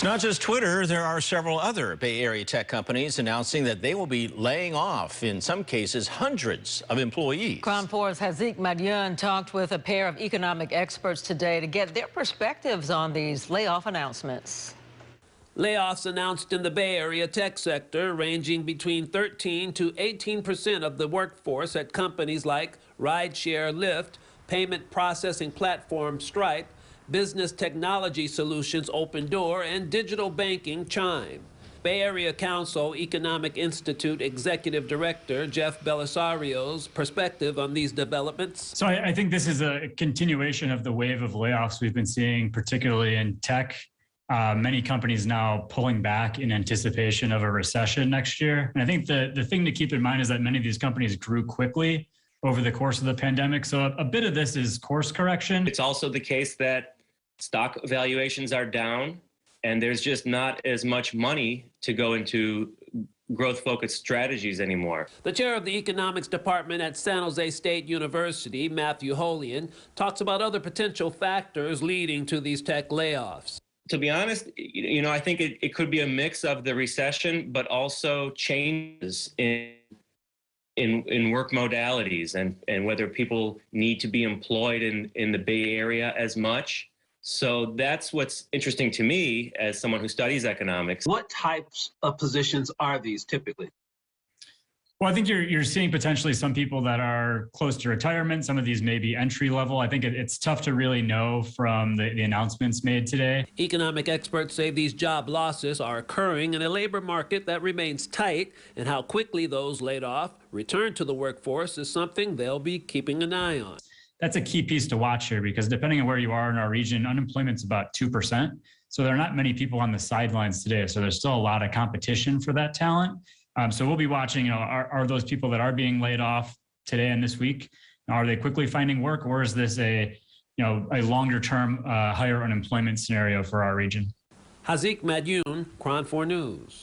It's not just Twitter. There are several other Bay Area tech companies announcing that they will be laying off, in some cases, hundreds of employees. Crown 4's Haaziq Madyun talked with a pair of economic experts today to get their perspectives on these layoff announcements. Layoffs announced in the Bay Area tech sector ranging between 13 to 18% of the workforce at companies like rideshare Lyft, payment processing platform Stripe, business technology solutions Open Door, and digital banking Chime. Bay Area Council Economic Institute Executive Director Jeff Belisario's perspective on these developments. So I think this is a continuation of the wave of layoffs we've been seeing, particularly in tech. Many companies now pulling back in anticipation of a recession next year. And I think the thing to keep in mind is that many of these companies grew quickly over the course of the pandemic. So a bit of this is course correction. It's also the case that stock valuations are down and there's just not as much money to go into growth-focused strategies anymore. The chair of the economics department at San Jose State University, Matthew Holian, talks about other potential factors leading to these tech layoffs. To be honest, I think it could be a mix of the recession, but also changes in work modalities and whether people need to be employed in the Bay Area as much. So that's what's interesting to me as someone who studies economics. What types of positions are these typically? Well, I think you're seeing potentially some people that are close to retirement. Some of these may be entry level. I think it's tough to really know from the announcements made today. Economic experts say these job losses are occurring in a labor market that remains tight, and how quickly those laid off return to the workforce is something they'll be keeping an eye on. That's a key piece to watch here, because depending on where you are in our region, unemployment's about 2%. So there are not many people on the sidelines today. So there's still a lot of competition for that talent. So we'll be watching, are those people that are being laid off today and this week, are they quickly finding work, or is this a longer term higher unemployment scenario for our region? Haaziq Madyun, Crown 4 News.